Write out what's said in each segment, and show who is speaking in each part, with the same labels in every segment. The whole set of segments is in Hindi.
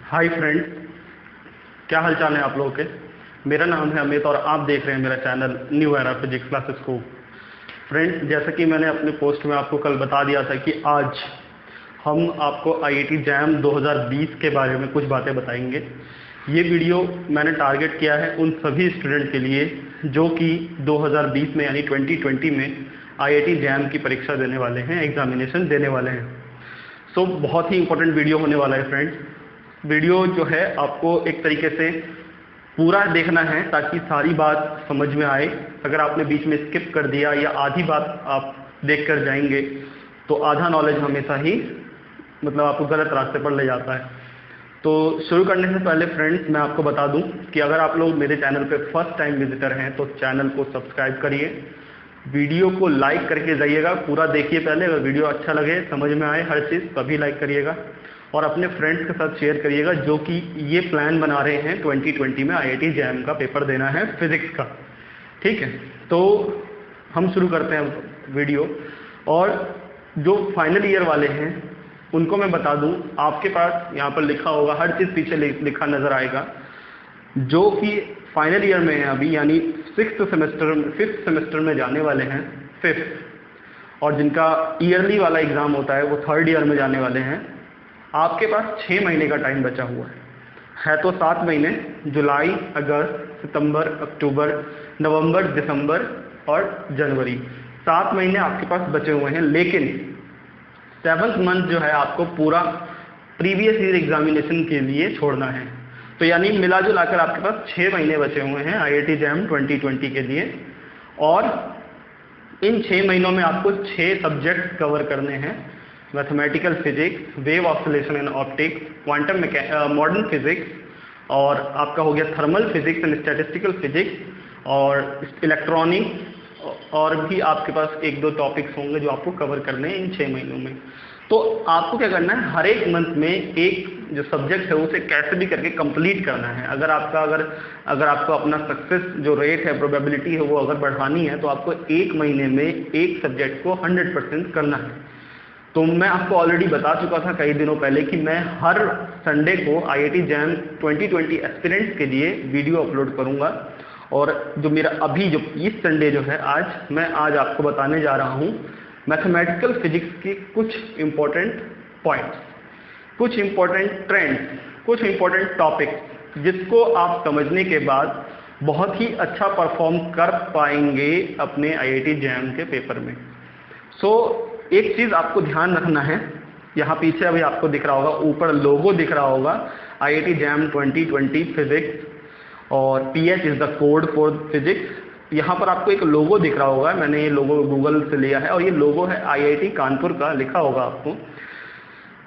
Speaker 1: हाय फ्रेंड्स, क्या हाल चाल है आप लोगों के। मेरा नाम है अमित और आप देख रहे हैं मेरा channel new era physics classes को। फ्रेंड्स, जैसा कि मैंने अपने पोस्ट में आपको कल बता दिया था कि आज हम आपको आईआईटी जैम 2020 के बारे में कुछ बातें बताएंगे। ये वीडियो मैंने टारगेट किया है उन सभी स्टूडेंट के लिए जो कि 2020 में यानी 2020 में आईआईटी जैम की परीक्षा देने वाले हैं, एग्जामिनेशन देने वाले हैं। सो बहुत ही इंपॉर्टेंट वीडियो होने वाला है फ्रेंड्स। वीडियो जो है आपको एक तरीके से पूरा देखना है ताकि सारी बात समझ में आए। अगर आपने बीच में स्किप कर दिया या आधी बात आप देख कर जाएंगे तो आधा नॉलेज हमेशा ही मतलब आपको गलत रास्ते पर ले जाता है। तो शुरू करने से पहले फ्रेंड्स मैं आपको बता दूं कि अगर आप लोग मेरे चैनल पे फर्स्ट टाइम विजिटर हैं तो चैनल को सब्सक्राइब करिए, वीडियो को लाइक करके जाइएगा, पूरा देखिए पहले। अगर वीडियो अच्छा लगे, समझ में आए हर चीज़, तभी लाइक करिएगा और अपने फ्रेंड्स के साथ शेयर करिएगा जो कि ये प्लान बना रहे हैं 2020 में आईआईटी जैम का पेपर देना है फिजिक्स का। ठीक है, तो हम शुरू करते हैं वीडियो। और जो फाइनल ईयर वाले हैं उनको मैं बता दूं, आपके पास यहाँ पर लिखा होगा, हर चीज़ पीछे लिखा नजर आएगा। जो कि फाइनल ईयर में है अभी, यानी फिफ्थ सेमेस्टर में जाने वाले हैं, फिफ्थ, और जिनका ईयरली वाला एग्जाम होता है वो थर्ड ईयर में जाने वाले हैं। आपके पास 6 महीने का टाइम बचा हुआ है तो 7 महीने, जुलाई, अगस्त, सितंबर, अक्टूबर, नवंबर, दिसंबर और जनवरी, 7 महीने आपके पास बचे हुए हैं। लेकिन 7th मंथ जो है आपको पूरा प्रीवियस ईयर एग्जामिनेशन के लिए छोड़ना है। तो यानी मिला जुला कर आपके पास 6 महीने बचे हुए हैं आईआईटी जैम 2020 के लिए। और इन 6 महीनों में आपको 6 सब्जेक्ट्स कवर करने हैं: mathematical physics, wave oscillation and optics, quantum modern physics, और आपका हो गया thermal physics and statistical physics, और इलेक्ट्रॉनिक्स, और भी आपके पास 1-2 टॉपिक्स होंगे जो आपको कवर करने हैं इन 6 महीनों में। तो आपको क्या करना है, हर एक मंथ में एक जो सब्जेक्ट है उसे कैसे भी करके कंप्लीट करना है। अगर आपको अपना सक्सेस जो रेट है, प्रोबेबिलिटी है, वो अगर बढ़ानी है तो आपको 1 महीने में एक सब्जेक्ट को 100% करना है। तो मैं आपको ऑलरेडी बता चुका था कई दिनों पहले कि मैं हर संडे को आईआईटी जैम 2020 एस्पिरेंट्स के लिए वीडियो अपलोड करूंगा। और जो मेरा अभी जो इस संडे जो है मैं आज आपको बताने जा रहा हूं मैथमेटिकल फिजिक्स के कुछ इंपॉर्टेंट पॉइंट्स, कुछ इंपॉर्टेंट ट्रेंड्स, कुछ इंपॉर्टेंट टॉपिक्स जिसको आप समझने के बाद बहुत ही अच्छा परफॉर्म कर पाएंगे अपने आईआईटी जैम के पेपर में। एक चीज़ आपको ध्यान रखना है, यहाँ पीछे अभी आपको दिख रहा होगा, ऊपर लोगो दिख रहा होगा आईआईटी जैम 2020 फिजिक्स, और PH is the code for physics. यहाँ पर आपको एक लोगो दिख रहा होगा, मैंने ये लोगो गूगल से लिया है और ये लोगो है आईआईटी कानपुर का, लिखा होगा आपको।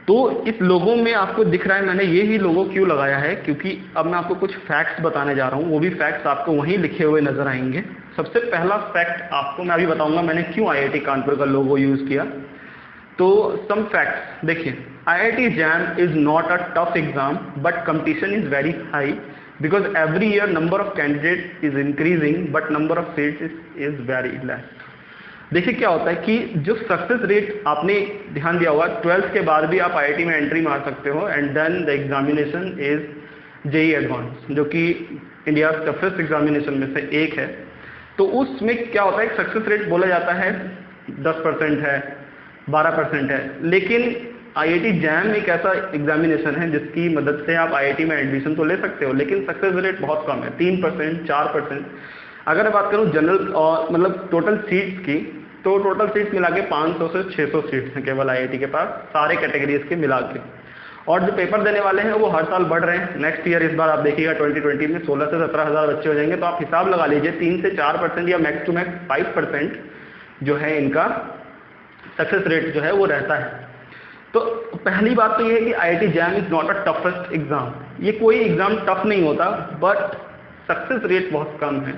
Speaker 1: तो इस लोगो में आपको दिख रहा है, मैंने ये ही लोगो क्यों लगाया है, क्योंकि अब मैं आपको कुछ फैक्ट्स बताने जा रहा हूँ, वो भी फैक्ट्स आपको वहीं लिखे हुए नजर आएंगे। सबसे पहला फैक्ट आपको मैं अभी बताऊंगा मैंने क्यों आईआईटी कानपुर का लोगो यूज किया। तो सम फैक्ट्स देखिए, IIT JAM is not a tough exam but competition is very high because every year number of candidate is increasing but number of seats is very less. देखिए क्या होता है कि जो सक्सेस रेट आपने ध्यान दिया होगा, 12th के बाद भी आप आईआईटी में एंट्री मार सकते हो and then the examination is JEE advanced, जो कि इंडिया टफेस्ट एग्जामिनेशन में से एक है। तो उसमें क्या होता है, सक्सेस रेट बोला जाता है 10% है, 12% है, लेकिन आईआईटी जैम एक ऐसा एग्जामिनेशन है जिसकी मदद से आप आईआईटी में एडमिशन तो ले सकते हो, लेकिन सक्सेस रेट बहुत कम है, 3%, 4%। अगर मैं बात करूं जनरल और मतलब टोटल सीट्स की, तो टोटल सीट्स मिला के 500 से 600 सीट्स हैं केवल आईआईटी के पास, सारे कैटेगरीज के मिला के। और जो पेपर देने वाले हैं वो हर साल बढ़ रहे हैं। नेक्स्ट ईयर इस बार आप देखिएगा 2020 में 16 से 17 हज़ार बच्चे हो जाएंगे। तो आप हिसाब लगा लीजिए 3 से 4% या मैक्स टू मैक्स 5% जो है इनका सक्सेस रेट जो है वो रहता है। तो पहली बात तो ये है कि IIT JAM is not a toughest exam. ये कोई एग्जाम टफ नहीं होता, बट सक्सेस रेट बहुत कम है,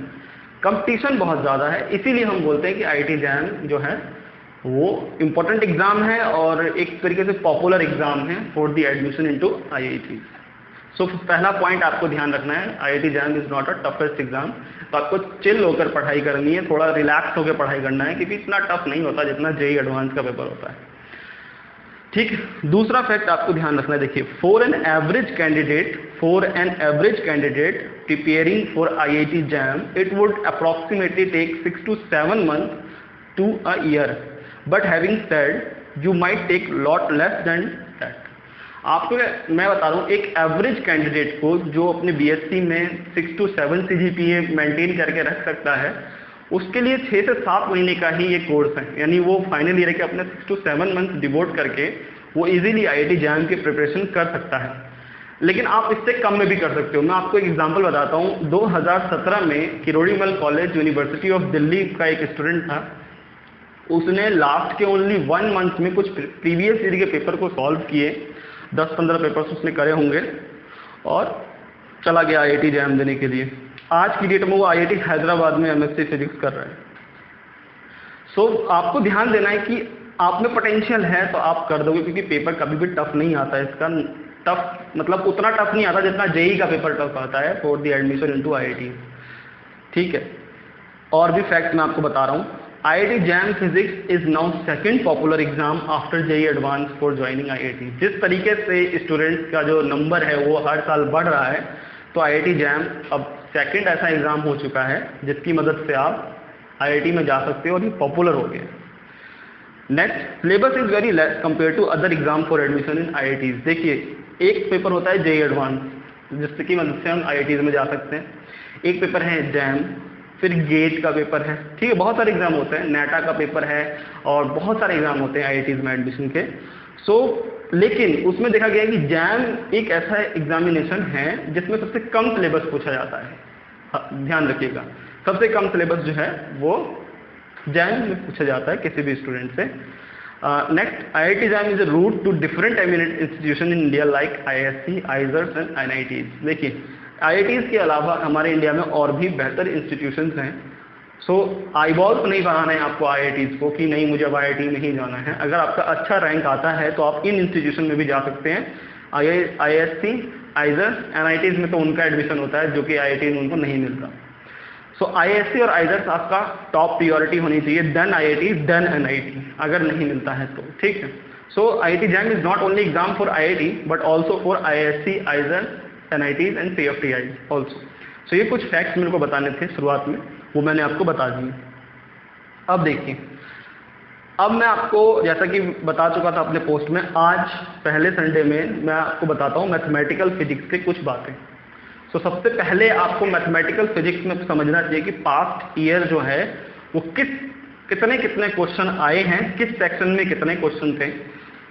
Speaker 1: कंपटीशन बहुत ज़्यादा है। इसीलिए हम बोलते हैं कि आईआईटी जैम जो है वो इम्पोर्टेंट एग्जाम है और एक तरीके से पॉपुलर एग्जाम है for the admission into IIT. So पहला पॉइंट आपको ध्यान रखना है, IIT JAM is not a toughest exam. तो आपको चिल होकर पढ़ाई करनी है, थोड़ा रिलैक्स होकर पढ़ाई करना है, क्योंकि इतना टफ नहीं होता जितना जेईई एडवांस का पेपर होता है। ठीक है। दूसरा फैक्ट आपको ध्यान रखना है, देखिए for an average candidate preparing for IIT JAM it would approximately take 6 to 7 months to a year, but having said you might take lot less than that। आपको मैं बता रहा हूँ, एक एवरेज कैंडिडेट को जो अपने BSc में 6 to 7 CGPA मेंटेन करके रख सकता है, उसके लिए 6 से 7 महीने का ही ये कोर्स है। यानी वो फाइनल ईयर के अपने 6 to 7 मंथ डिवोट करके वो इजीली IIT जैम की प्रिपरेशन कर सकता है। लेकिन आप इससे कम में भी कर सकते हो। मैं आपको एक एग्जांपल बताता हूँ। 2017 में Kirorimal college university of Delhi का एक स्टूडेंट था, उसने लास्ट के ओनली 1 मंथ में कुछ प्रीवियस ईयर के पेपर को सॉल्व किए, 10-15 पेपर्स उसने करे होंगे और चला गया IIT जैम देने के लिए। आज की डेट में वो IIT हैदराबाद में MSc फिजिक्स कर रहा है। सो आपको ध्यान देना है कि आप में पोटेंशियल है तो आप कर दोगे, क्योंकि पेपर कभी भी टफ नहीं आता है। इसका टफ मतलब उतना टफ नहीं आता जितना JEE का पेपर टफ आता है for the admission into IIT। ठीक है। और भी फैक्ट मैं आपको बता रहा हूँ, IIT jam physics is now second popular exam after JEE advance for joining IIT। जिस तरीके से स्टूडेंट्स का जो नंबर है वो हर साल बढ़ रहा है, तो IIT जैम अब सेकंड ऐसा एग्जाम हो चुका है जिसकी मदद से आप IIT में जा सकते हो और ये पॉपुलर हो गया। Next, syllabus is very less compare to other exam for admission in IITs। देखिए, एक पेपर होता है JEE एडवांस जिसकी मदद से हम IITs में जा सकते हैं, एक पेपर है जैम, फिर गेट का पेपर है। ठीक है, बहुत सारे एग्जाम होते हैं, नेटा का पेपर है और बहुत सारे एग्जाम होते हैं IITs में एडमिशन के। लेकिन उसमें देखा गया कि जैम एक ऐसा एग्जामिनेशन है जिसमें सबसे कम सिलेबस पूछा जाता है। ध्यान रखिएगा, सबसे कम सिलेबस जो है वो जैम में पूछा जाता है किसी भी स्टूडेंट से। Next, IIT JAM is a route to different eminent institution in India like IISc, IISER and NITs। देखिए, IITs के अलावा हमारे इंडिया में और भी बेहतर इंस्टीट्यूशंस हैं। आईबॉल को नहीं बनाना है आपको IITs को कि नहीं मुझे अब IIT में ही जाना है। अगर आपका अच्छा रैंक आता है तो आप इन इंस्टीट्यूशन में भी जा सकते हैं। IISc, IISER, NITs में तो उनका एडमिशन होता है जो कि IIT में उनको नहीं मिलता। IISc और IISER आपका टॉप प्रायोरिटी होनी चाहिए, देन IIT, देन NIT, अगर नहीं मिलता है तो। ठीक है। IIT JAM is not only exam for IIT but also for IISc, IISER, NITs and CFTIs also. ये कुछ फैक्ट्स मेरे को बताने थे शुरुआत में, वो मैंने आपको बता दिए। अब देखिए, अब मैं आपको जैसा कि बता चुका था अपने पोस्ट में, आज पहले संडे में मैं आपको बताता हूँ मैथमेटिकल फिजिक्स के कुछ बातें। सबसे पहले आपको मैथमेटिकल फिजिक्स में समझना चाहिए कि पास्ट ईयर जो है वो कितने क्वेश्चन आए हैं, किस सेक्शन में कितने क्वेश्चन थे,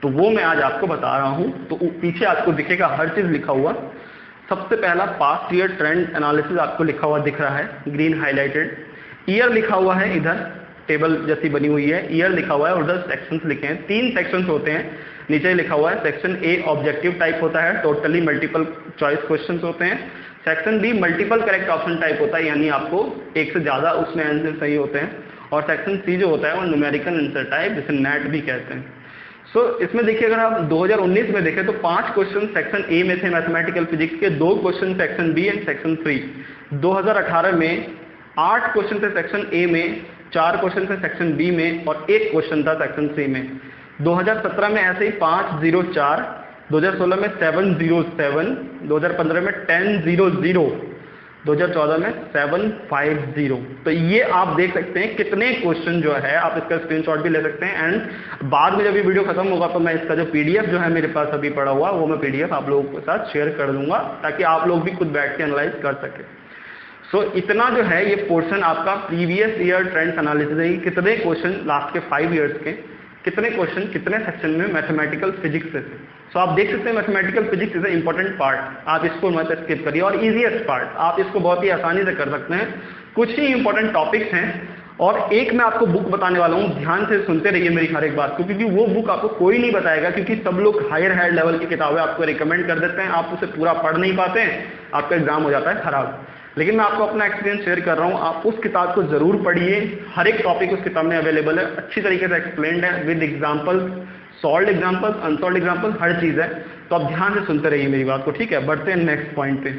Speaker 1: तो वो मैं आज आपको बता रहा हूँ। तो पीछे आपको दिखेगा हर चीज़ लिखा हुआ। सबसे पहला पास्ट ईयर ट्रेंड एनालिसिस आपको लिखा हुआ दिख रहा है, ग्रीन हाईलाइटेड। ईयर लिखा हुआ है, इधर टेबल जैसी बनी हुई है, ईयर लिखा हुआ है, उधर सेक्शंस लिखे हैं। 3 सेक्शंस होते हैं, नीचे लिखा हुआ है सेक्शन A ऑब्जेक्टिव टाइप होता है, टोटली मल्टीपल चॉइस क्वेश्चंस होते हैं। Section B multiple correct option type होता है, यानी आपको एक से ज़्यादा उसमें आंसर सही होते हैं। और सेक्शन C जो होता है वो न्यूमेरिकल आंसर टाइप, जिसे नेट भी कहते हैं। इसमें देखिए, अगर आप 2019 में देखें तो 5 क्वेश्चन सेक्शन A में थे मैथमेटिकल फिजिक्स के, 2 question section B and section 3। 2018 में 8 क्वेश्चन थे सेक्शन A में, 4 क्वेश्चन थे सेक्शन B में और 1 क्वेश्चन था सेक्शन C में। 2017 में ऐसे ही 504, 2016 में 707, 2015 में 1000, 2014 में 750। तो ये आप देख सकते हैं कितने क्वेश्चन जो है, आप इसका स्क्रीनशॉट भी ले सकते हैं। एंड बाद में जब ये वीडियो खत्म होगा तो मैं इसका जो PDF जो है मेरे पास अभी पड़ा हुआ, वो मैं PDF आप लोगों के साथ शेयर कर दूंगा ताकि आप लोग भी खुद बैठ के एनालाइज कर सके। इतना जो है ये पोर्शन आपका प्रीवियस ईयर ट्रेंड्स एनालिसिस है, कितने क्वेश्चन लास्ट के 5 ईयर्स के, कितने क्वेश्चन कितने सेक्शन में मैथमेटिकल फिजिक्स से थे। आप देख सकते हैं mathematical physics is a important part, आप इसको मत स्किप करिए। और इजीएस्ट पार्ट, आप इसको बहुत ही आसानी से कर सकते हैं। कुछ ही इंपॉर्टेंट टॉपिक्स हैं और एक मैं आपको बुक बताने वाला हूँ, ध्यान से सुनते रहिए मेरी हर एक बात को, क्योंकि वो बुक आपको कोई नहीं बताएगा, क्योंकि सब लोग हायर लेवल की किताबें आपको रिकमेंड कर देते हैं, आप उसे पूरा पढ़ नहीं पाते हैं, आपका एग्जाम हो जाता है खराब। लेकिन मैं आपको अपना एक्सपीरियंस शेयर कर रहा हूँ, आप उस किताब को जरूर पढ़िए। हर एक टॉपिक उस किताब में अवेलेबल है, अच्छी तरीके से एक्सप्लेन्ड है, with examples, solved examples, unsolved examples, हर चीज़ है। तो आप ध्यान से सुनते रहिए मेरी बात को, ठीक है। बढ़ते हैं नेक्स्ट पॉइंट पे।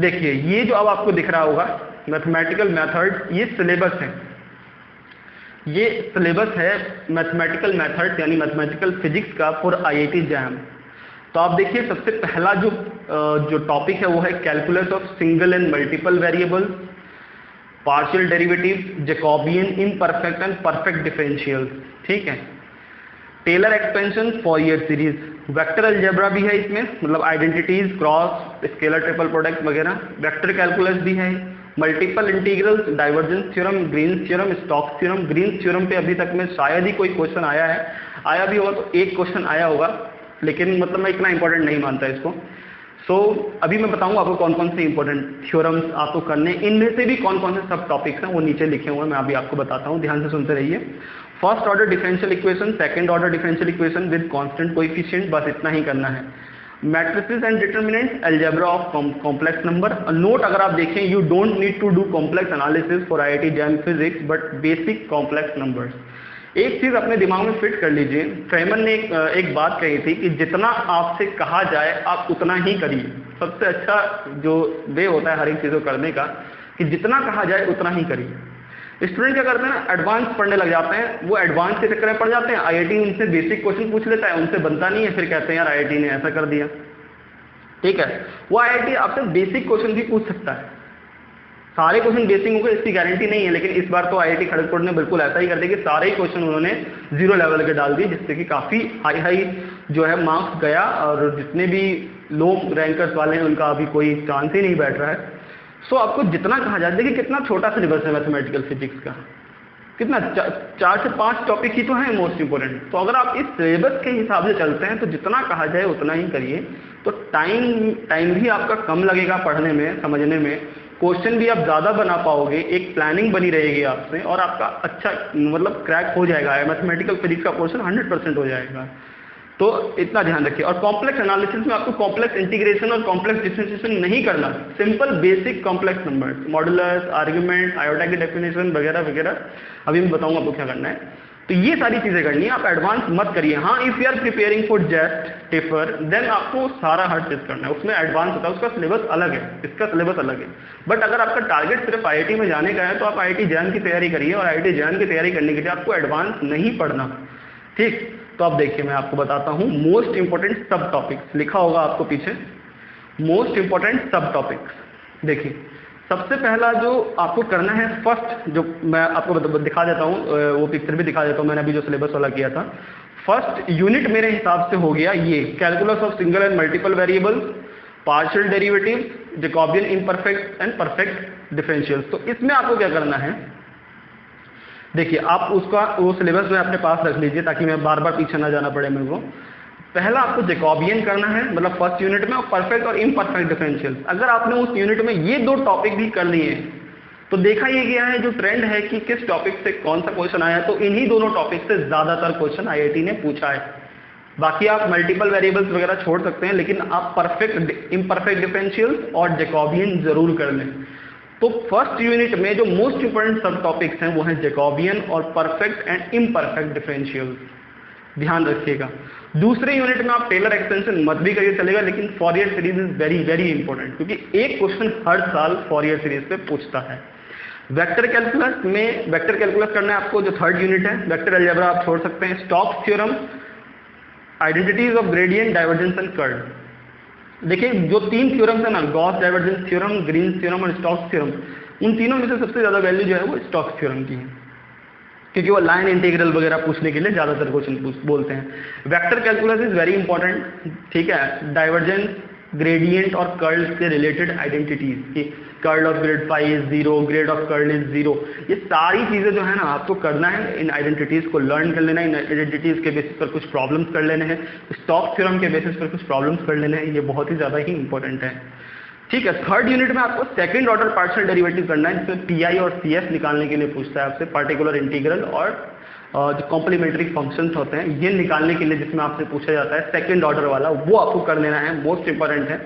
Speaker 1: देखिए, ये जो अब आपको दिख रहा होगा मैथमेटिकल मेथड, ये सिलेबस है। ये सिलेबस है मैथमेटिकल मेथड्स यानी मैथमेटिकल फिजिक्स का फॉर आईआईटी जैम। तो आप देखिए सबसे पहला जो टॉपिक है वो है calculus of single and multiple variables, partial derivative, Jacobian, imperfect and perfect differential. ठीक है, Taylor expansion, Fourier series, vector algebra भी है इसमें, मतलब identities, cross, scalar triple product वगैरह, वेक्टर कैलकुलस भी है, multiple integrals, divergence theorem, Green's theorem, Stokes theorem. Green's theorem पे अभी तक में शायद ही कोई क्वेश्चन आया है, आया भी होगा तो एक क्वेश्चन आया होगा, लेकिन मतलब मैं इतना इंपॉर्टेंट नहीं मानता इसको। अभी मैं बताऊंगा आपको कौन कौन से इंपॉर्टेंट थ्योरम्स आपको करने, इनमें से भी कौन कौन से सब टॉपिक्स हैं वो नीचे लिखे हुए हैं, मैं अभी आपको बताता हूँ, ध्यान से सुनते रहिए। First order differential equation, second order differential equation with constant coefficient, बस इतना ही करना है। Matrices and determinants, algebra of complex number. Note अगर आप देखें, you don't need to do complex analysis for IIT JAM physics but basic complex numbers. एक चीज अपने दिमाग में फिट कर लीजिए, फ्रेमन ने एक बात कही थी कि जितना आपसे कहा जाए आप उतना ही करिए। सबसे अच्छा जो वे होता है हर एक चीज को करने का कि जितना कहा जाए उतना ही करिए। स्टूडेंट क्या करते हैं ना, एडवांस पढ़ने लग जाते हैं, वो एडवांस के चक्कर में पड़ जाते हैं, आईआईटी उनसे बेसिक क्वेश्चन पूछ लेता है, उनसे बनता नहीं है, फिर कहते हैं यार आईआईटी ने ऐसा कर दिया। ठीक है, वो आईआईटी आपसे बेसिक क्वेश्चन भी पूछ सकता है, सारे क्वेश्चन बेसिक होंगे इसकी गारंटी नहीं है, लेकिन इस बार तो आईआईटी खड़गपुर ने बिल्कुल ऐसा ही कर दिया कि सारे ही क्वेश्चन उन्होंने 0 लेवल के डाल दिए, जिससे कि काफी हाई जो है मार्क्स गया, और जितने भी लो रैंकर्स वाले हैं उनका अभी कोई चांस ही नहीं बैठ रहा है। आपको जितना कहा जाए, देखिए कितना छोटा सिलेबस है मैथमेटिकल फिजिक्स का, कितना 4 से 5 टॉपिक ही तो हैं मोस्ट इंपोर्टेंट। तो अगर आप इस सिलेबस के हिसाब से चलते हैं तो जितना कहा जाए उतना ही करिए, तो टाइम भी आपका कम लगेगा पढ़ने में, समझने में, क्वेश्चन भी आप ज़्यादा बना पाओगे, एक प्लानिंग बनी रहेगी आपसे, और आपका अच्छा मतलब क्रैक हो जाएगा, मैथमेटिकल फिजिक्स का पोर्शन 100% हो जाएगा। तो इतना ध्यान रखिए। और कॉम्प्लेक्स एनालिसिस में आपको कॉम्प्लेक्स इंटीग्रेशन और कॉम्प्लेक्स डिफरेंशिएशन नहीं करना, simple basic complex numbers, modulus, argument, iota की डेफिनेशन वगैरह वगैरह, अभी मैं बताऊंगा आपको क्या करना है। तो ये सारी चीजें करनी है, आप एडवांस मत करिए। हाँ, if you are preparing for JEST, TIFR, then आपको सारा हर चीज करना है, उसमें एडवांस होता है, उसका सिलेबस अलग है, इसका सिलेबस अलग है। बट अगर आपका टारगेट सिर्फ आईआईटी में जाने का है तो आप आईआईटी जैम की तैयारी करिए, और आईआईटी जैम की तैयारी करने के लिए आपको एडवांस नहीं पढ़ना। ठीक, तो आप देखिए मैं आपको बताता हूँ मोस्ट इंपोर्टेंट सब टॉपिक्स, लिखा होगा आपको पीछे मोस्ट इंपोर्टेंट सब टॉपिक्स। देखिए सबसे पहला जो आपको करना है, फर्स्ट जो मैं आपको दिखा देता हूँ, वो पिक्चर भी दिखा देता हूँ, मैंने अभी जो सिलेबस वाला किया था। फर्स्ट यूनिट मेरे हिसाब से हो गया ये calculus of single and multiple variables, partial derivative, Jacobian, imperfect and perfect differentials. तो इसमें आपको क्या करना है, देखिए आप उसका वो सिलेबस में अपने पास रख लीजिए ताकि मैं बार बार पीछे ना जाना पड़े मेरे को। पहला आपको जैकोबियन करना है, मतलब फर्स्ट यूनिट में, और परफेक्ट और इम्परफेक्ट डिफरेंशियल्स। अगर आपने उस यूनिट में ये 2 टॉपिक भी कर लिए तो देखा ये गया है जो ट्रेंड है कि किस टॉपिक से कौन सा क्वेश्चन आया, तो इन्हीं दोनों टॉपिक से ज्यादातर क्वेश्चन आईआईटी ने पूछा है। बाकी आप मल्टीपल वेरिएबल्स वगैरह छोड़ सकते हैं, लेकिन आप परफेक्ट इम्परफेक्ट डिफरेंशियल्स और जैकोबियन जरूर कर लें। तो फर्स्ट यूनिट में जो मोस्ट इंपोर्टेंट सब टॉपिक्स हैं वो हैं जैकोबियन और परफेक्ट एंड इम्परफेक्ट डिफरेंशियल्स, ध्यान रखिएगा। दूसरे यूनिट में आप टेलर एक्सपेंशन मत भी करिए चलेगा, लेकिन फॉरियर series is very very important, क्योंकि एक क्वेश्चन हर साल फॉरियर सीरीज पे पूछता है। वेक्टर कैलकुलस में, वेक्टर कैलकुलस करना है आपको, जो थर्ड यूनिट है। वेक्टर अलजेब्रा आप छोड़ सकते हैं। Stokes theorem, identities of gradient, divergence and curl. देखिए जो 3 थ्योरम्स है ना, Gauss divergence theorem, Green's theorem और स्टोक्स थ्योरम, उन तीनों में से सबसे ज्यादा वैल्यू जो है वो स्टोक्स थ्योरम की है, क्योंकि वो लाइन इंटीग्रल वगैरह पूछने के लिए ज्यादातर क्वेश्चन बोलते हैं। Vector calculus is very important, ठीक है। डाइवर्जेंस, ग्रेडियंट और कर्ल से रिलेटेड आइडेंटिटीज की, curl of grad phi is 0, grad of curl is 0, ये सारी चीजें जो है ना आपको करना है, इन आइडेंटिटीज को लर्न कर लेना है, इन आइडेंटिटीज के बेसिस पर कुछ प्रॉब्लम्स कर लेने हैं, स्टोक्स थ्योरम के बेसिस पर कुछ प्रॉब्लम्स कर लेने हैं, ये बहुत ही ज्यादा ही इंपॉर्टेंट है, ठीक है। थर्ड यूनिट में आपको सेकंड ऑर्डर पार्शियल डेरिवेटिव करना है, जिसमें पीआई और सीएफ निकालने के लिए पूछता है आपसे, पार्टिकुलर इंटीग्रल और जो कॉम्प्लीमेंट्री फंक्शंस होते हैं ये निकालने के लिए जिसमें आपसे पूछा जाता है सेकंड ऑर्डर वाला, वो आपको कर लेना है, मोस्ट इंपॉर्टेंट है।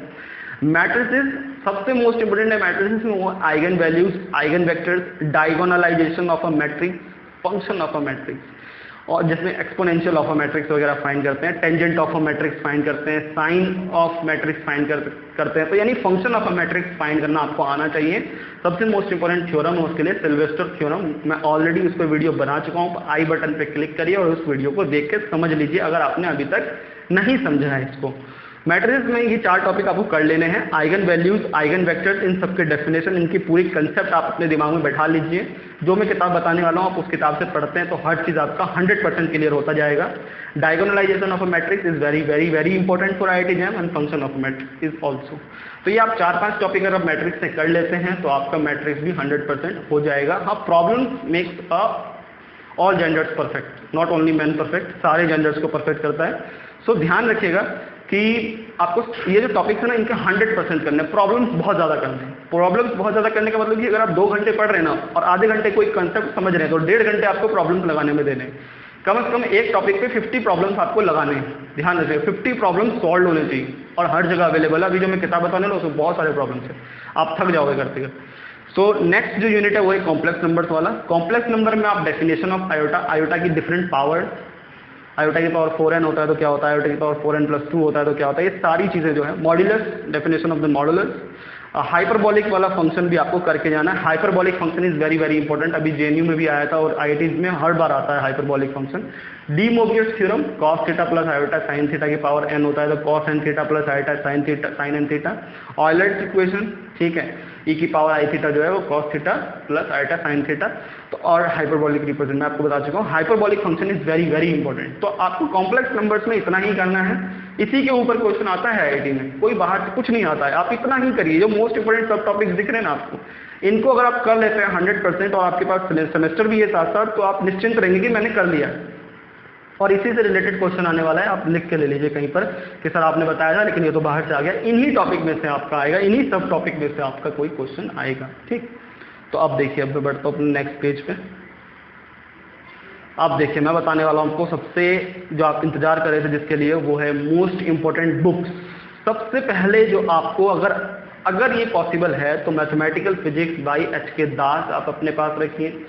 Speaker 1: मैट्रिसेस सबसे मोस्ट इंपोर्टेंट है मैट्रिसेस में, वो eigen values, eigen vectors, diagonalization of a matrix, function of a matrix. और जिसमें एक्सपोनेंशियल ऑफ अ मैट्रिक्स वगैरह फाइंड करते हैं, tangent of a matrix find करते हैं, साइन ऑफ मैट्रिक्स फाइंड करते हैं। तो यानी function of a matrix find करना आपको आना चाहिए। सबसे मोस्ट इंपॉर्टेंट थ्योरम है उसके लिए सिल्वेस्टर थ्योरम। मैं ऑलरेडी उस पर वीडियो बना चुका हूँ, आई बटन पे क्लिक करिए और उस वीडियो को देख के समझ लीजिए अगर आपने अभी तक नहीं समझा है इसको। मैट्रिक्स में ये 4 टॉपिक आपको कर लेने हैं, आइगन वैल्यूज, आइगन वेक्टर्स, इन सबके डेफिनेशन, इनकी पूरी कंसेप्ट आप अपने दिमाग में बैठा लीजिए। जो मैं किताब बताने वाला हूँ आप उस किताब से पढ़ते हैं तो हर चीज़ आपका 100% क्लियर होता जाएगा। Diagonalization of a matrix is very very very important for IIT JAM and function of matrix is also. तो ये आप 4-5 टॉपिक अगर आप मैट्रिक्स से कर लेते हैं तो आपका मैट्रिक्स भी 100% हो जाएगा। हाँ, problem makes a all genders perfect, not only man perfect, सारे जेंडर्स को परफेक्ट करता है। सो ध्यान रखिएगा कि आपको ये जो टॉपिक्स है ना इनके 100% करने, प्रॉब्लम्स बहुत ज़्यादा करने हैं। प्रॉब्लम्स बहुत ज़्यादा करने का मतलब कि अगर आप 2 घंटे पढ़ रहे हैं ना और आधे घंटे कोई कंसेप्ट समझ रहे हैं तो 1.5 घंटे आपको प्रॉब्लम्स लगाने में देने हैं। कम से कम एक टॉपिक पे 50 प्रॉब्लम्स आपको लगाने हैं। ध्यान रखिएगा 50 प्रॉब्लम्स सॉल्व होने चाहिए और हर जगह अवेलेबल है। अभी जो मैं किताब बताने लगा उसमें बहुत सारे प्रॉब्लम्स हैं, आप थक जाओगे करते करते। सो नेक्स्ट जो यूनिट है वो है कॉम्प्लेक्स नंबर्स वाला। कॉम्प्लेक्स नंबर में आप डेफिनेशन ऑफ आयोटा, आयोटा की डिफरेंट पावर, आयोटा की पावर 4n होता है तो क्या होता है, आयोटा की पावर 4n+2 होता है तो क्या होता है, ये सारी चीज़ें जो है, modulus, definition of the modulus, hyperbolic वाला फंक्शन भी आपको करके जाना है। Hyperbolic function is very very important, अभी JNU में भी आया था और IITs में हर बार आता है हाइपरबॉलिक फंक्शन। डी मोबियस theorem, cos theta plus iota sine theta की पावर n होता है तो cos n theta plus iota sine n theta. Euler's equation, ठीक है, e की पावर आई थीटा जो है वो cos theta plus iota sine theta. तो और हाइपरबॉलिक रिप्रेजेंट मैं आपको बता चुका हूँ। Hyperbolic function is very very important. तो आपको कॉम्प्लेक्स नंबर्स में इतना ही करना है, इसी के ऊपर क्वेश्चन आता है IIT में, कोई बाहर से कुछ नहीं आता है, आप इतना ही करिए। जो मोस्ट इंपोर्टेंट सब टॉपिक्स दिख रहे हैं ना आपको, इनको अगर आप कर लेते हैं 100% और आपके पास सेमेस्टर भी है साथ साथ, तो आप निश्चिंत रहेंगे कि मैंने कर लिया। और इसी से रिलेटेड क्वेश्चन आने वाला है, आप लिख के ले लीजिए कहीं पर कि सर आपने बताया था लेकिन ये तो बाहर से आ गया। इन्हीं टॉपिक में से आपका आएगा, इन्हीं सब टॉपिक में से आपका कोई क्वेश्चन आएगा, ठीक। तो अब देखिए, अब मैं बढ़ता हूँ अपने नेक्स्ट पेज पे। आप देखिए, मैं बताने वाला हूँ आपको सबसे जो आप इंतजार कर रहे थे जिसके लिए, वो है मोस्ट इंपॉर्टेंट बुक्स। सबसे पहले जो आपको अगर ये पॉसिबल है तो mathematical physics by HK Das आप अपने पास रखिए।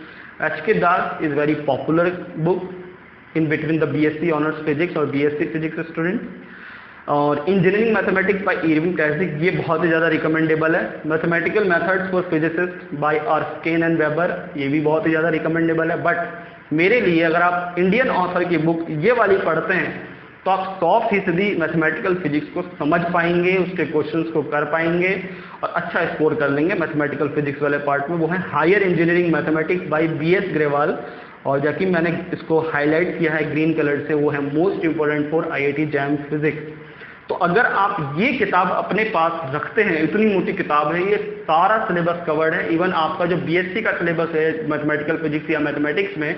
Speaker 1: HK Das is very popular book in between the BSc honours physics और BSc फिजिक्स स्टूडेंट। और engineering mathematics by Erwin Kreyszig, ये बहुत ही ज़्यादा रिकमेंडेबल है। Mathematical methods for physicist by Arfken and Weber, ये भी बहुत ही ज़्यादा रिकमेंडेबल है। बट मेरे लिए अगर आप इंडियन ऑथर की बुक ये वाली पढ़ते हैं तो आप 100% मैथमेटिकल फिजिक्स को समझ पाएंगे, उसके क्वेश्चंस को कर पाएंगे और अच्छा स्कोर कर लेंगे मैथमेटिकल फिजिक्स वाले पार्ट में। वो है higher engineering mathematics by BS Grewal, और जबकि मैंने इसको हाईलाइट किया है ग्रीन कलर से, वो है most important for IIT JAM physics. तो अगर आप ये किताब अपने पास रखते हैं, इतनी मोटी किताब है, ये सारा सिलेबस कवर्ड है। इवन आपका जो BSc का सिलेबस है मैथमेटिकल फिजिक्स या मैथमेटिक्स में,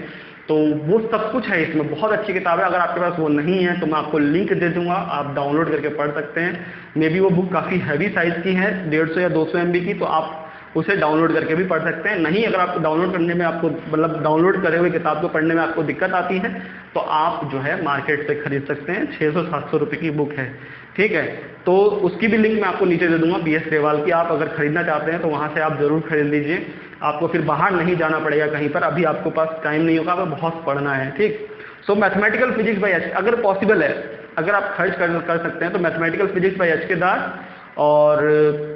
Speaker 1: तो वो सब कुछ है इसमें। बहुत अच्छी किताब है। अगर आपके पास वो नहीं है तो मैं आपको लिंक दे दूंगा, आप डाउनलोड करके पढ़ सकते हैं। मे बी वो बुक काफ़ी हैवी साइज़ की है, 150 या 200 MB की, तो आप उसे डाउनलोड करके भी पढ़ सकते हैं। नहीं, अगर आपको डाउनलोड करने में आपको मतलब डाउनलोड करे हुए किताब को पढ़ने में आपको दिक्कत आती है तो आप जो है मार्केट से खरीद सकते हैं। 600-700 रुपये की बुक है, ठीक है। तो उसकी भी लिंक मैं आपको नीचे दे दूंगा BS ग्रेवाल की। आप अगर खरीदना चाहते हैं तो वहाँ से आप ज़रूर खरीद लीजिए, आपको फिर बाहर नहीं जाना पड़ेगा कहीं पर। अभी आपको पास टाइम नहीं होगा, आपको बहुत पढ़ना है, ठीक। सो मैथमेटिकल फिजिक्स बाय HK, अगर पॉसिबल है, अगर आप खर्च कर सकते हैं तो मैथमेटिकल फिजिक्स बाय HK दास और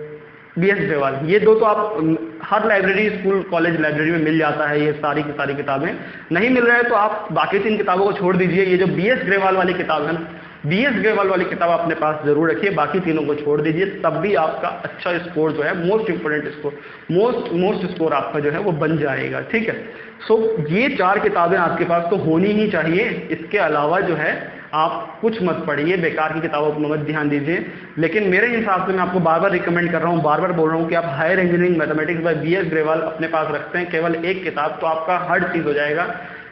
Speaker 1: BS ग्रेवाल, ये दो तो आप हर लाइब्रेरी, स्कूल कॉलेज लाइब्रेरी में मिल जाता है ये सारी की सारी किताबें। नहीं मिल रहा है तो आप बाकी 3 किताबों को छोड़ दीजिए। ये जो BS ग्रेवाल वाली किताब है ना, BS ग्रेवाल वाली किताब अपने पास जरूर रखिए, बाकी तीनों को छोड़ दीजिए, तब भी आपका अच्छा स्कोर जो है, most important score, most score आपका जो है वो बन जाएगा, ठीक है। सो ये 4 किताबें आपके पास तो होनी ही चाहिए। इसके अलावा जो है आप कुछ मत पढ़िए, बेकार की किताबों पर मत ध्यान दीजिए। लेकिन मेरे हिसाब से मैं आपको बार बार रिकमेंड कर रहा हूँ, बार बार बोल रहा हूँ कि आप higher engineering mathematics by BS Grewal अपने पास रखते हैं, केवल एक किताब, तो आपका हर चीज़ हो जाएगा।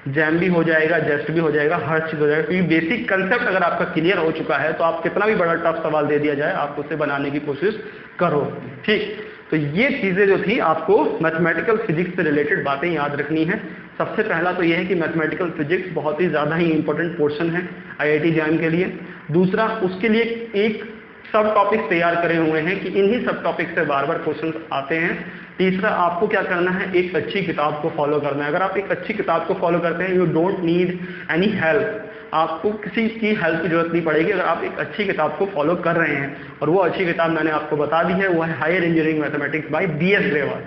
Speaker 1: जैम भी हो जाएगा, जेस्ट भी हो जाएगा, हर चीज़ हो जाएगा। क्योंकि बेसिक कंसेप्ट अगर आपका क्लियर हो चुका है तो आप कितना भी बड़ा टफ सवाल दे दिया जाए, आप उसे बनाने की कोशिश करो, ठीक। तो ये चीज़ें जो थी आपको मैथमेटिकल फिजिक्स से रिलेटेड बातें याद रखनी है। सबसे पहला तो ये है कि मैथमेटिकल फिजिक्स बहुत ही ज़्यादा ही इंपॉर्टेंट पोर्शन है IIT JAM के लिए। दूसरा, उसके लिए एक सब टॉपिक्स तैयार करे हुए हैं कि इन्हीं सब टॉपिक से बार बार क्वेश्चंस आते हैं। तीसरा, आपको क्या करना है, एक अच्छी किताब को फॉलो करना है। अगर आप एक अच्छी किताब को फॉलो करते हैं, you don't need any help, आपको किसी की हेल्प की जरूरत नहीं पड़ेगी अगर आप एक अच्छी किताब को फॉलो कर रहे हैं। और वो अच्छी किताब मैंने आपको बता दी है, वो है higher engineering mathematics by BS Grewal.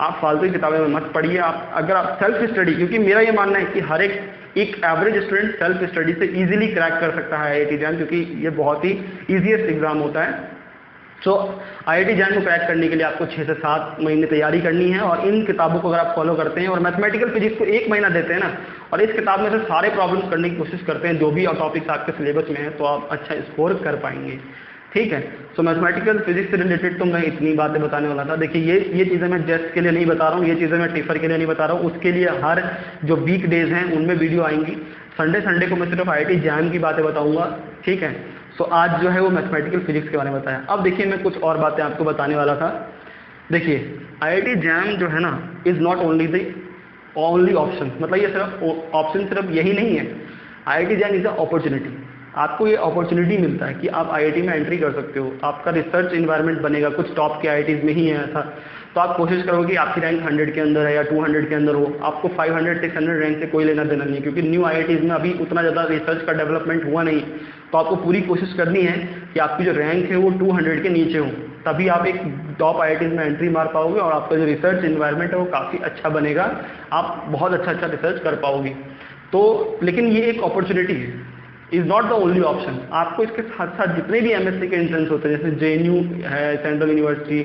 Speaker 1: आप फालतू की किताबें में मत पढ़िए। आप अगर आप सेल्फ स्टडी, क्योंकि मेरा ये मानना है कि हर एक एवरेज स्टूडेंट सेल्फ स्टडी से इजीली क्रैक कर सकता है IIT जैम, क्योंकि ये बहुत ही ईजीएस्ट एग्जाम होता है। सो IIT जैम को क्रैक करने के लिए आपको 6 से 7 महीने तैयारी करनी है, और इन किताबों को अगर आप फॉलो करते हैं और मैथमेटिकल फिजिक्स को 1 महीना देते हैं ना, और इस किताब में से सारे प्रॉब्लम्स करने की कोशिश करते हैं जो भी टॉपिक्स आपके सिलेबस में है, तो आप अच्छा स्कोर कर पाएंगे। ठीक है। सो मैथमेटिकल फिजिक्स से रिलेटेड तो मैं इतनी बातें बताने वाला था। देखिए ये चीज़ें मैं जस्ट के लिए नहीं बता रहा हूँ, ये चीज़ें मैं टिफर के लिए नहीं बता रहा हूँ, उसके लिए हर जो वीक डेज हैं उनमें वीडियो आएंगी। संडे को मैं सिर्फ IIT जैम की बातें बताऊंगा। ठीक है। सो आज जो है वो मैथमेटिकल फिजिक्स के बारे में बताया। अब देखिए मैं कुछ और बातें आपको बताने वाला था। देखिए IIT जैम जो है ना is not only the only option, मतलब ये सिर्फ ऑप्शन सिर्फ यही नहीं है। IIT jam is a opportunity. आपको ये अपॉर्चुनिटी मिलता है कि आप IIT में एंट्री कर सकते हो, आपका रिसर्च इन्वायरमेंट बनेगा, कुछ टॉप के IITs में ही है ऐसा। तो आप कोशिश करोगे कि आपकी रैंक 100 के अंदर है या 200 के अंदर हो, आपको 500 600 रैंक से कोई लेना देना नहीं है, क्योंकि न्यू IITs में अभी उतना ज़्यादा रिसर्च का डेवलपमेंट हुआ नहीं। तो आपको पूरी कोशिश करनी है कि आपकी जो रैंक है वो 200 के नीचे हो, तभी आप एक टॉप IITs में एंट्री मार पाओगे और आपका जो रिसर्च इन्वायरमेंट है वो काफ़ी अच्छा बनेगा, आप बहुत अच्छा रिसर्च कर पाओगे। तो लेकिन ये एक अपॉर्चुनिटी है, is not the only option. आपको इसके साथ साथ जितने भी MSc के एंट्रेंस होते हैं, जैसे JNU है, सेंट्रल यूनिवर्सिटी,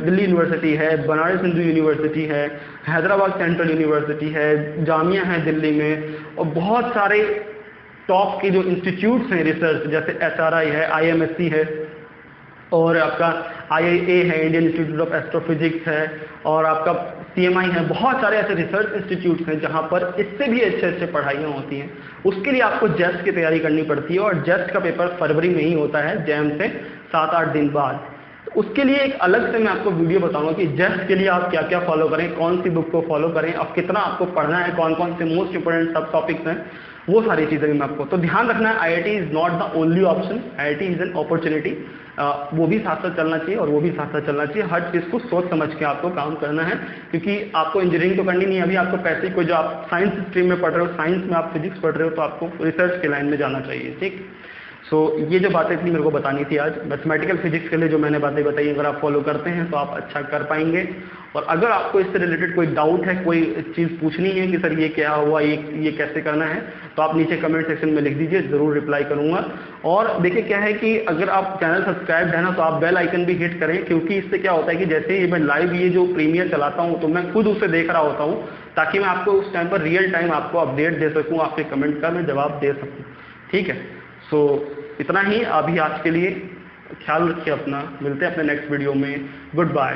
Speaker 1: दिल्ली यूनिवर्सिटी है, बनारस हिंदू यूनिवर्सिटी है, हैदराबाद सेंट्रल यूनिवर्सिटी है, जामिया है दिल्ली में, और बहुत सारे टॉप के जो इंस्टीट्यूट्स हैं रिसर्च, जैसे SRI है, IMSC है, और आपका IIA है, इंडियन इंस्टीट्यूट ऑफ एस्ट्रोफिजिक्स है, और आपका CMI है। बहुत सारे ऐसे रिसर्च इंस्टीट्यूट्स हैं जहाँ पर इससे भी अच्छे पढ़ाइयाँ होती हैं। उसके लिए आपको जेस्ट की तैयारी करनी पड़ती है, और जेस्ट का पेपर फरवरी में ही होता है, जैम से 7-8 दिन बाद। तो उसके लिए एक अलग से मैं आपको वीडियो बताऊंगा कि जेस्ट के लिए आप क्या क्या फॉलो करें, कौन सी बुक को फॉलो करें, अब कितना आपको पढ़ना है, कौन कौन से मोस्ट इंपोर्टेंट सब टॉपिक्स हैं, वो सारी चीज़ें भी मैं आपको। तो ध्यान रखना है, IIT is not the only option, IIT is an opportunity. वो भी साथ साथ चलना चाहिए और वो भी साथ साथ चलना चाहिए। हर चीज़ को सोच समझ के आपको काम करना है, क्योंकि आपको इंजीनियरिंग तो करनी नहीं है अभी, आपको पैसे को, जो आप साइंस स्ट्रीम में पढ़ रहे हो, साइंस में आप फिजिक्स पढ़ रहे हो, तो आपको रिसर्च के लाइन में जाना चाहिए। ठीक। सो ये जो बातें थी मेरे को बतानी थी आज मैथमेटिकल फिजिक्स के लिए, जो मैंने बातें बताई, अगर आप फॉलो करते हैं तो आप अच्छा कर पाएंगे। और अगर आपको इससे रिलेटेड कोई डाउट है, कोई चीज़ पूछनी है कि सर ये क्या हुआ, ये कैसे करना है, तो आप नीचे कमेंट सेक्शन में लिख दीजिए, ज़रूर रिप्लाई करूँगा। और देखिए क्या है कि अगर आप चैनल सब्सक्राइब है ना, तो आप बेल आइकन भी हिट करें, क्योंकि इससे क्या होता है कि जैसे ही मैं लाइव ये जो प्रीमियर चलाता हूँ, तो मैं खुद उसे देख रहा होता हूँ, ताकि मैं आपको उस टाइम पर रियल टाइम आपको अपडेट दे सकूँ, आपके कमेंट का मैं जवाब दे सकूँ। ठीक है। सो इतना ही अभी आज के लिए। ख्याल रखिए अपना, मिलते हैं अपने नेक्स्ट वीडियो में। Good bye.